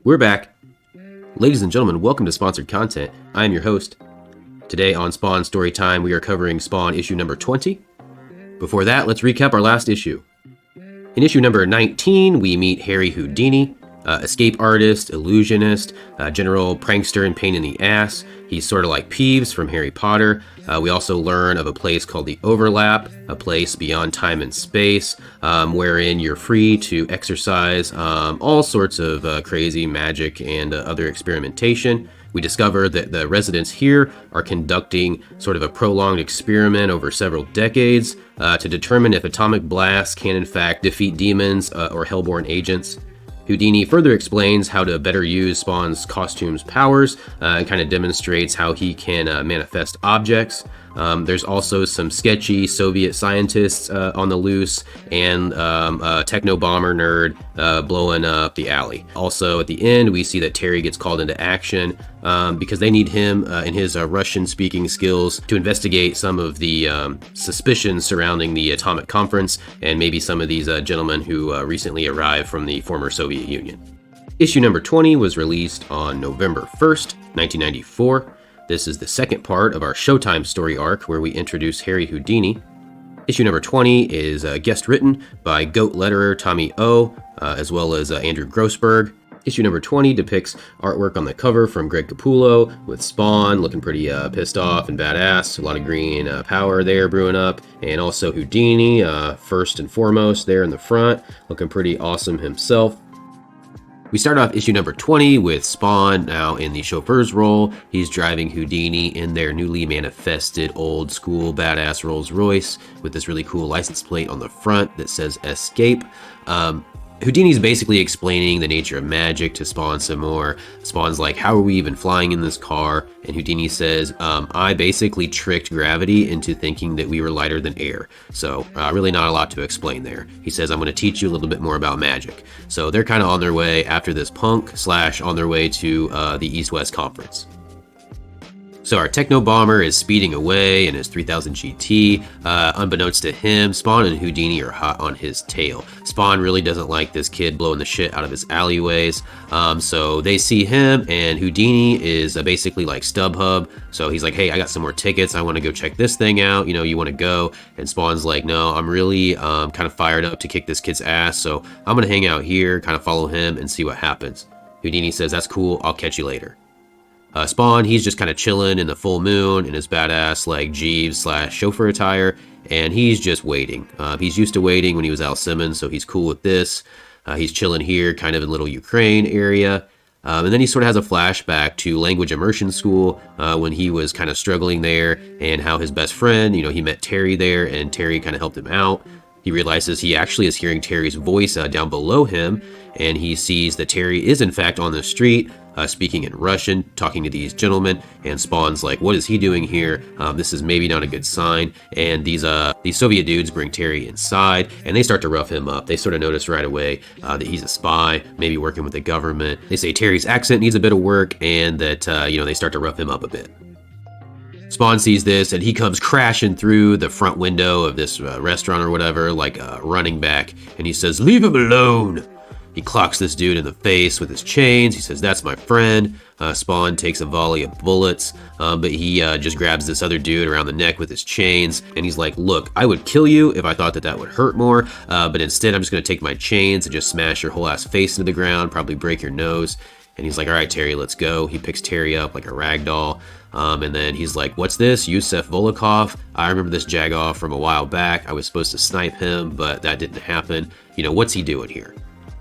We're back. Ladies and gentlemen, welcome to Sponsored Content. I am your host. Today on Spawn Storytime, we are covering Spawn issue number 20. Before that, let's recap our last issue. In issue number 19, we meet Harry Houdini, escape artist, illusionist, general prankster and pain in the ass. He's sort of like Peeves from Harry Potter. We also learn of a place called the Overlap, a place beyond time and space, wherein you're free to exercise all sorts of crazy magic and other experimentation. We discover that the residents here are conducting sort of a prolonged experiment over several decades to determine if atomic blasts can in fact defeat demons or hellborn agents. Houdini further explains how to better use Spawn's costume's powers and kind of demonstrates how he can manifest objects. There's also some sketchy Soviet scientists on the loose and a techno bomber nerd blowing up the alley. Also, at the end, we see that Terry gets called into action because they need him and his Russian-speaking skills to investigate some of the suspicions surrounding the atomic conference and maybe some of these gentlemen who recently arrived from the former Soviet Union. Issue number 20 was released on November 1st, 1994. This is the second part of our Showtime story arc where we introduce Harry Houdini. Issue number 20 is guest written by GOAT letterer Tommy O, as well as Andrew Grossberg. Issue number 20 depicts artwork on the cover from Greg Capullo with Spawn looking pretty pissed off and badass. A lot of green power there brewing up. And also Houdini, first and foremost there in the front, looking pretty awesome himself. We start off issue number 20 with Spawn now in the chauffeur's role. He's driving Houdini in their newly manifested old school badass Rolls Royce with this really cool license plate on the front that says Escape. Houdini's basically explaining the nature of magic to Spawn some more. Spawn's like, how are we even flying in this car? And Houdini says, I basically tricked gravity into thinking that we were lighter than air. So really not a lot to explain there. He says, I'm going to teach you a little bit more about magic. So they're kind of on their way after this punk / on their way to the East-West Conference. So our Techno Bomber is speeding away in his 3000 GT. Unbeknownst to him, Spawn and Houdini are hot on his tail. Spawn really doesn't like this kid blowing the shit out of his alleyways. So they see him, and Houdini is basically like StubHub. So he's like, hey, I got some more tickets. I want to go check this thing out. You know, you want to go? And Spawn's like, no, I'm really kind of fired up to kick this kid's ass. So I'm going to hang out here, kind of follow him and see what happens. Houdini says, that's cool. I'll catch you later. Spawn, he's just kind of chilling in the full moon in his badass like Jeeves / chauffeur attire, and he's just waiting. He's used to waiting when he was Al Simmons, so he's cool with this. He's chilling here, kind of in little Ukraine area. And then he sort of has a flashback to language immersion school when he was kind of struggling there, and how his best friend, he met Terry there, and Terry kind of helped him out. He realizes he actually is hearing Terry's voice down below him, and he sees that Terry is in fact on the street, speaking in Russian, talking to these gentlemen, and Spawn's like, what is he doing here? This is maybe not a good sign. And these Soviet dudes bring Terry inside, and they start to rough him up. They sort of notice right away that he's a spy, maybe working with the government. They say Terry's accent needs a bit of work, and that, they start to rough him up a bit. Spawn sees this, and he comes crashing through the front window of this restaurant or whatever, like running back, and he says, leave him alone! He clocks this dude in the face with his chains. He says, that's my friend. Spawn takes a volley of bullets, but he just grabs this other dude around the neck with his chains, and he's like, look, I would kill you if I thought that would hurt more, but instead I'm just going to take my chains and just smash your whole ass face into the ground, probably break your nose. And he's like, all right, Terry, let's go. He picks Terry up like a rag doll. And then he's like, what's this? Yusef Volokov? I remember this jagoff from a while back. I was supposed to snipe him, but that didn't happen. What's he doing here?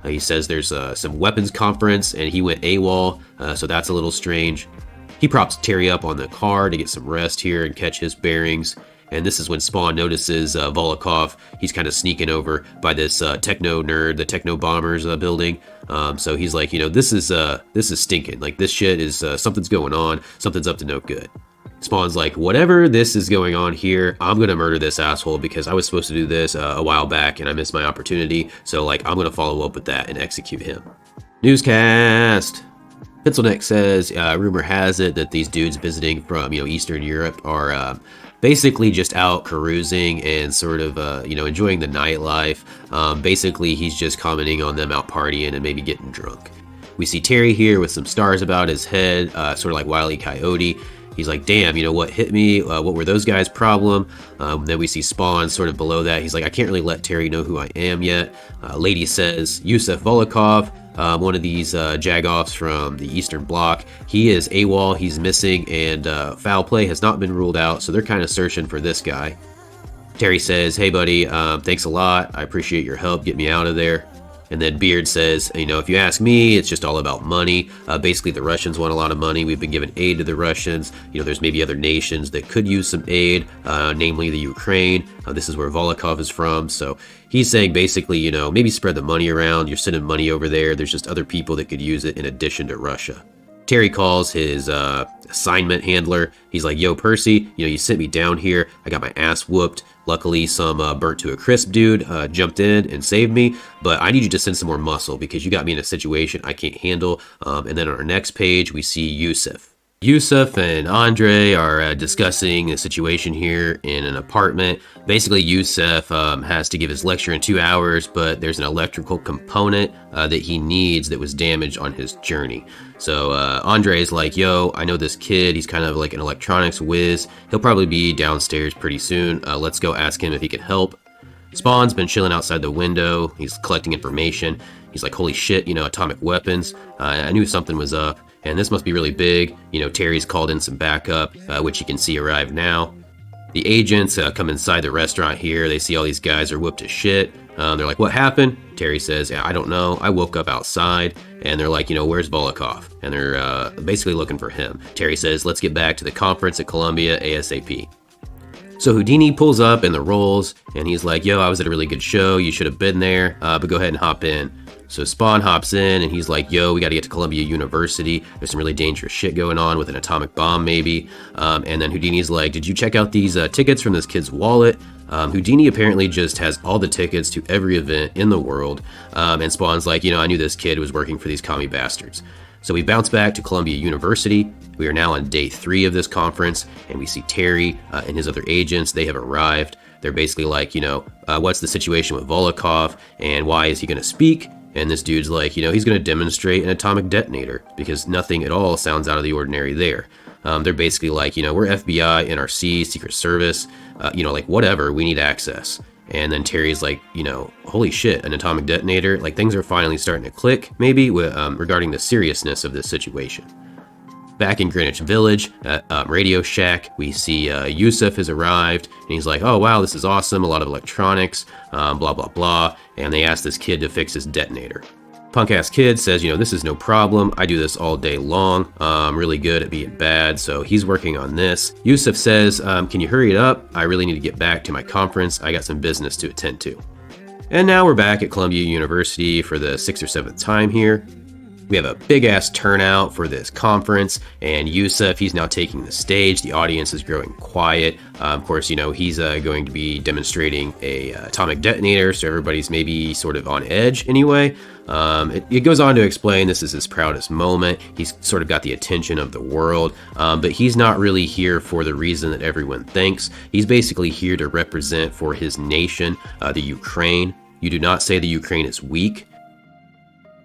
He says there's some weapons conference, and he went AWOL, so that's a little strange. He props Terry up on the car to get some rest here and catch his bearings. And this is when Spawn notices Volokov. He's kind of sneaking over by this techno nerd, the Techno Bombers building. So he's like, this is stinking. Like, this shit is, something's going on. Something's up to no good. Spawn's like, whatever this is going on here, I'm going to murder this asshole because I was supposed to do this a while back and I missed my opportunity. So, I'm going to follow up with that and execute him. Newscast. Pencil Neck says, rumor has it that these dudes visiting from, Eastern Europe are basically just out carousing and sort of, enjoying the nightlife. Basically, he's just commenting on them out partying and maybe getting drunk. We see Terry here with some stars about his head, sort of like Wile E. Coyote. He's like, damn, you know, what hit me? What were those guys' problem? Then we see Spawn sort of below that. He's like, I can't really let Terry know who I am yet. Lady says, Yusef Volokov, one of these jagoffs from the Eastern Bloc. He is AWOL, he's missing, and foul play has not been ruled out, so they're kind of searching for this guy. Terry says, hey buddy, thanks a lot. I appreciate your help. Get me out of there. And then Beard says, you know, if you ask me, it's just all about money. Basically, the Russians want a lot of money. We've been giving aid to the Russians. You know, there's maybe other nations that could use some aid, namely the Ukraine. This is where Volokov is from. So he's saying basically, you know, maybe spread the money around. You're sending money over there. There's just other people that could use it in addition to Russia. Terry calls his assignment handler. He's like, yo, Percy, you know, you sent me down here. I got my ass whooped. Luckily, some burnt to a crisp dude jumped in and saved me, but I need you to send some more muscle because you got me in a situation I can't handle. And then on our next page, we see Yusef. Yusef and Andre are discussing a situation here in an apartment. Basically, Yusef has to give his lecture in 2 hours, but there's an electrical component that he needs that was damaged on his journey. So Andre is like, yo, I know this kid. He's kind of like an electronics whiz. He'll probably be downstairs pretty soon. Let's go ask him if he can help. Spawn's been chilling outside the window. He's collecting information. He's like, holy shit, you know, atomic weapons. I knew something was up. And this must be really big. You know, Terry's called in some backup, which you can see arrive now. The agents come inside the restaurant here. They see all these guys are whooped to shit. They're like, what happened? Terry says, yeah, I don't know. I woke up outside. And they're like, you know, where's Volokov? And they're basically looking for him. Terry says, let's get back to the conference at Columbia ASAP. So Houdini pulls up in the rolls, and he's like, yo, I was at a really good show. You should have been there, but go ahead and hop in. So Spawn hops in, and he's like, yo, we got to get to Columbia University. There's some really dangerous shit going on with an atomic bomb, maybe. And then Houdini's like, did you check out these tickets from this kid's wallet? Houdini apparently just has all the tickets to every event in the world. And Spawn's like, you know, I knew this kid was working for these commie bastards. So we bounce back to Columbia University. We are now on day 3 of this conference, and we see Terry and his other agents. They have arrived. They're basically like, you know, what's the situation with Volokov, and why is he going to speak? And this dude's like, you know, he's going to demonstrate an atomic detonator, because nothing at all sounds out of the ordinary there. They're basically like, you know, we're FBI, NRC, Secret Service, you know, like whatever, we need access. And then Terry's like, you know, holy shit, an atomic detonator? Like things are finally starting to click, maybe, regarding the seriousness of this situation. Back in Greenwich Village, at Radio Shack, we see Yusef has arrived, and he's like, oh wow, this is awesome, a lot of electronics, blah, blah, blah, and they ask this kid to fix his detonator. Punk-ass kid says, you know, this is no problem, I do this all day long, I'm really good at being bad, so he's working on this. Yusef says, can you hurry it up? I really need to get back to my conference, I got some business to attend to. And now we're back at Columbia University for the 6th or 7th time here. We have a big-ass turnout for this conference, and Yusef, he's now taking the stage. The audience is growing quiet. Of course, you know, he's going to be demonstrating a atomic detonator, so everybody's maybe sort of on edge anyway. It goes on to explain this is his proudest moment. He's sort of got the attention of the world, but he's not really here for the reason that everyone thinks. He's basically here to represent for his nation, the Ukraine. You do not say the Ukraine is weak.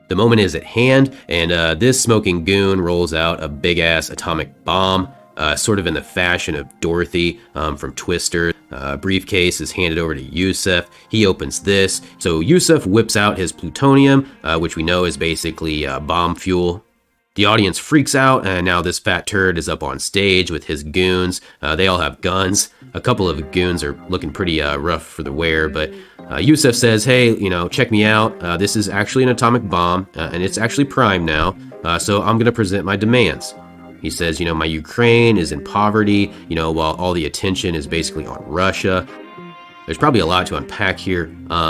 The moment is at hand, and this smoking goon rolls out a big-ass atomic bomb, sort of in the fashion of Dorothy from Twister. Briefcase is handed over to Yusef. He opens this. So Yusef whips out his plutonium, which we know is basically bomb fuel. The audience freaks out, and now this fat turd is up on stage with his goons. They all have guns. A couple of goons are looking pretty rough for the wear, but Yusef says, hey, you know, check me out. This is actually an atomic bomb, and it's actually primed now, so I'm going to present my demands. He says, you know, my Ukraine is in poverty, you know, while all the attention is basically on Russia. There's probably a lot to unpack here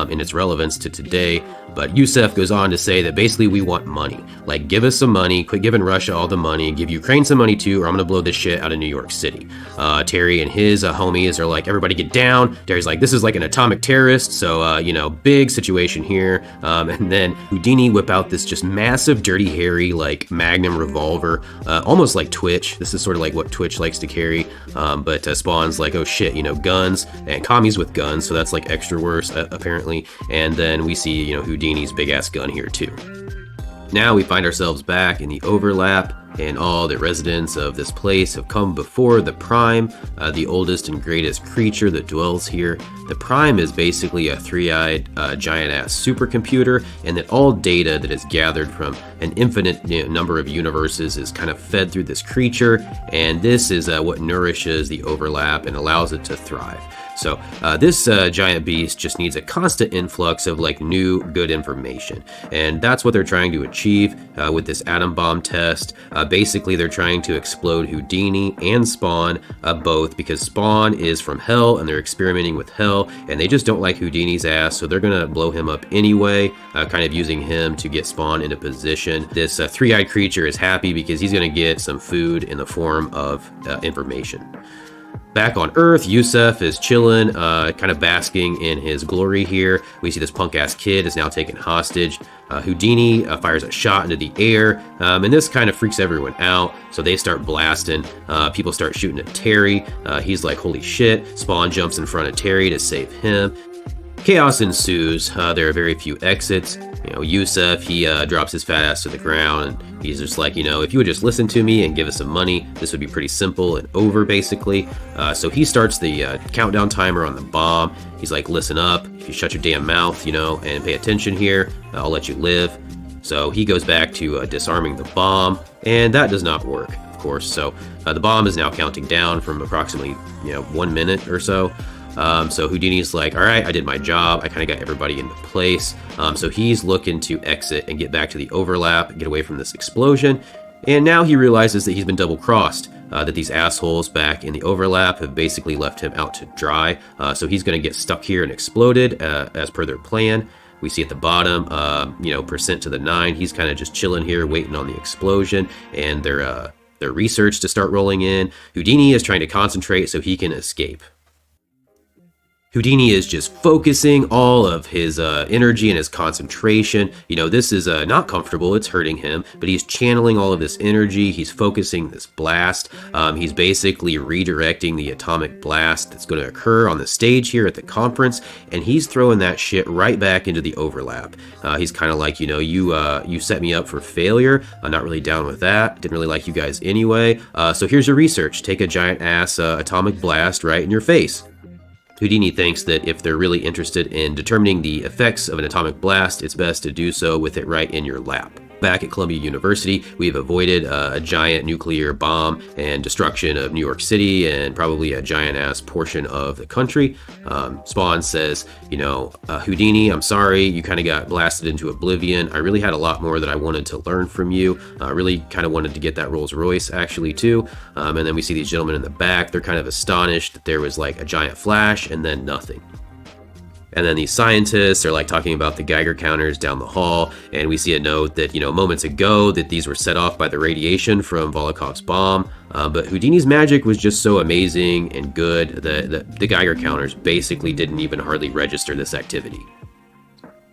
in its relevance to today, but Yusef goes on to say that basically we want money. Like, give us some money, quit giving Russia all the money, give Ukraine some money too, or I'm gonna blow this shit out of New York City. Terry and his homies are like, everybody get down. Terry's like, this is like an atomic terrorist, so, you know, big situation here. And then Houdini whip out this just massive, dirty, hairy, like, Magnum revolver, almost like Twitch. This is sort of like what Twitch likes to carry, but Spawn's like, oh shit, you know, guns, and commies with guns, so that's like extra worse, apparently. And then we see, you know, Houdini's big ass gun here too. Now we find ourselves back in the overlap, and all the residents of this place have come before the Prime, the oldest and greatest creature that dwells here. The Prime is basically a three-eyed, giant-ass supercomputer, and that all data that is gathered from an infinite number of universes is kind of fed through this creature, and this is what nourishes the overlap and allows it to thrive. So this giant beast just needs a constant influx of like new good information, and that's what they're trying to achieve with this atom bomb test. Basically, they're trying to explode Houdini and Spawn both, because Spawn is from Hell and they're experimenting with Hell, and they just don't like Houdini's ass, so they're gonna blow him up anyway, kind of using him to get Spawn into position. This three-eyed creature is happy because he's gonna get some food in the form of information. Back on Earth, Yusuf is chilling, kind of basking in his glory here. We see this punk-ass kid is now taken hostage. Houdini fires a shot into the air, and this kind of freaks everyone out, so they start blasting. People start shooting at Terry. He's like, holy shit. Spawn jumps in front of Terry to save him. Chaos ensues. There are very few exits. Yusuf, he drops his fat ass to the ground, and he's just like, if you would just listen to me and give us some money, this would be pretty simple and over, basically. So he starts the countdown timer on the bomb. He's like, listen up, if you shut your damn mouth, and pay attention here, I'll let you live. So he goes back to disarming the bomb, and that does not work, of course. So the bomb is now counting down from approximately, 1 minute or so. So Houdini's like, all right, I did my job. I kind of got everybody into place. So he's looking to exit and get back to the overlap, get away from this explosion. And now he realizes that he's been double-crossed, that these assholes back in the overlap have basically left him out to dry. So he's going to get stuck here and exploded as per their plan. We see at the bottom, percent to the 9. He's kind of just chilling here, waiting on the explosion and their research to start rolling in. Houdini is trying to concentrate so he can escape. Houdini is just focusing all of his energy and his concentration. This is not comfortable, it's hurting him, but he's channeling all of this energy, he's focusing this blast. He's basically redirecting the atomic blast that's going to occur on the stage here at the conference, and he's throwing that shit right back into the overlap. He's kind of like, you set me up for failure, I'm not really down with that, didn't really like you guys anyway, so here's your research, take a giant ass atomic blast right in your face. Houdini thinks that if they're really interested in determining the effects of an atomic blast, it's best to do so with it right in your lap. Back at Columbia University, we've avoided a giant nuclear bomb and destruction of New York City and probably a giant-ass portion of the country. Spawn says, Houdini, I'm sorry, you kind of got blasted into oblivion. I really had a lot more that I wanted to learn from you. I really kind of wanted to get that Rolls Royce, actually, too. And then we see these gentlemen in the back. They're kind of astonished that there was like a giant flash and then nothing. And then these scientists are like talking about the Geiger counters down the hall, and we see a note that, moments ago that these were set off by the radiation from Volokov's bomb. But Houdini's magic was just so amazing and good that the Geiger counters basically didn't even hardly register this activity.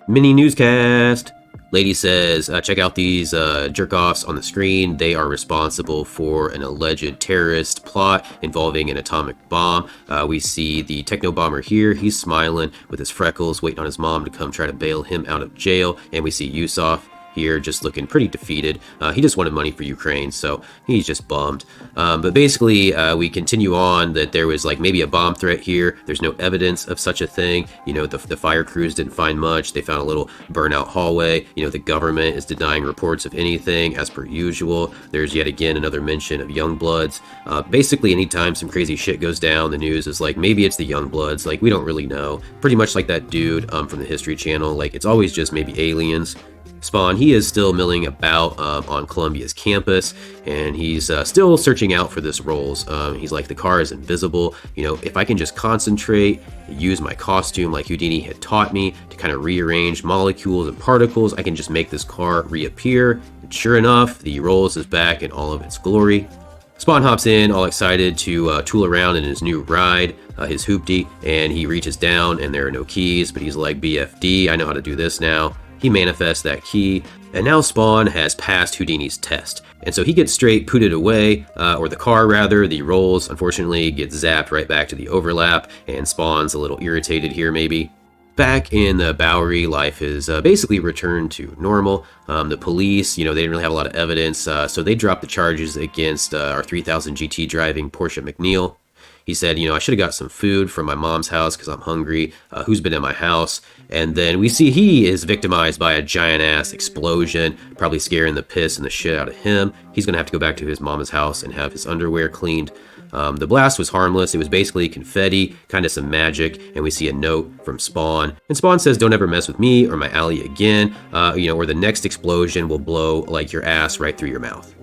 Mini newscast. Lady says, check out these jerk-offs on the screen. They are responsible for an alleged terrorist plot involving an atomic bomb. We see the techno-bomber here. He's smiling with his freckles, waiting on his mom to come try to bail him out of jail. And we see Yusuf here just looking pretty defeated. He just wanted money for Ukraine, so he's just bummed. But basically, we continue on that there was like maybe a bomb threat here. There's no evidence of such a thing. The fire crews didn't find much. They found a little burnout hallway. The government is denying reports of anything as per usual. There's yet again another mention of Youngbloods. Basically, anytime some crazy shit goes down, the news is like, maybe it's the Youngbloods. Like, we don't really know. Pretty much like that dude from the History Channel. Like, it's always just maybe aliens. Spawn, he is still milling about on Columbia's campus, and he's still searching out for this Rolls. He's like, the car is invisible. If I can just concentrate, use my costume like Houdini had taught me to kind of rearrange molecules and particles, I can just make this car reappear. And sure enough, the Rolls is back in all of its glory. Spawn hops in, all excited to tool around in his new ride, his hoopty, and he reaches down, and there are no keys, but he's like, BFD, I know how to do this now. He manifests that key, and now Spawn has passed Houdini's test. And so he gets straight pooted away, or the car rather, the Rolls unfortunately gets zapped right back to the overlap, and Spawn's a little irritated here maybe. Back in the Bowery, life is basically returned to normal. The police, they didn't really have a lot of evidence, so they dropped the charges against our 3000 GT driving Porsche McNeil. He said, I should have got some food from my mom's house because I'm hungry. Who's been in my house? And then we see he is victimized by a giant-ass explosion, probably scaring the piss and the shit out of him. He's going to have to go back to his mama's house and have his underwear cleaned. The blast was harmless. It was basically confetti, kind of some magic, and we see a note from Spawn. And Spawn says, "Don't ever mess with me or my alley again, or the next explosion will blow like your ass right through your mouth."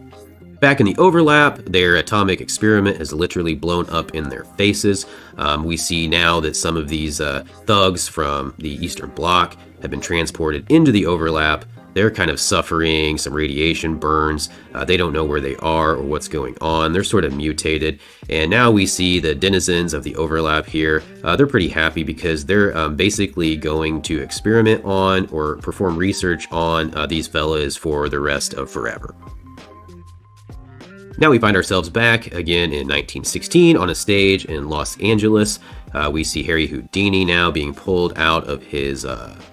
Back in the overlap, their atomic experiment has literally blown up in their faces. We see now that some of these thugs from the Eastern Bloc have been transported into the overlap. They're kind of suffering some radiation burns. They don't know where they are or what's going on. They're sort of mutated. And now we see the denizens of the overlap here. They're pretty happy because they're basically going to experiment on or perform research on these fellas for the rest of forever. Now we find ourselves back again in 1916 on a stage in Los Angeles. We see Harry Houdini now being pulled out of his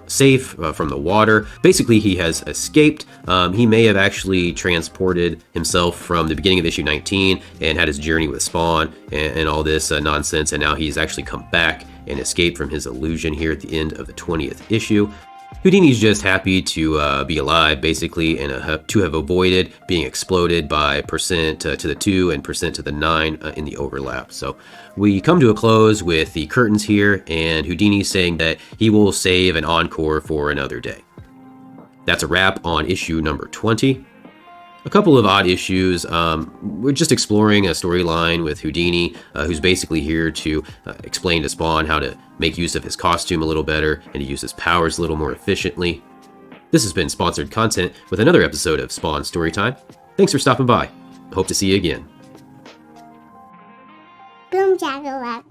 safe from the water. Basically, he has escaped. He may have actually transported himself from the beginning of issue 19 and had his journey with Spawn and all this nonsense, and now he's actually come back and escaped from his illusion here at the end of the 20th issue. Houdini's just happy to be alive, basically, and to have avoided being exploded by percent to the 2 and percent to the 9 in the overlap. So we come to a close with the curtains here, and Houdini saying that he will save an encore for another day. That's a wrap on issue number 20. A couple of odd issues. We're just exploring a storyline with Houdini, who's basically here to explain to Spawn how to make use of his costume a little better and to use his powers a little more efficiently. This has been sponsored content with another episode of Spawn Storytime. Thanks for stopping by. Hope to see you again. Boom, Jack 11.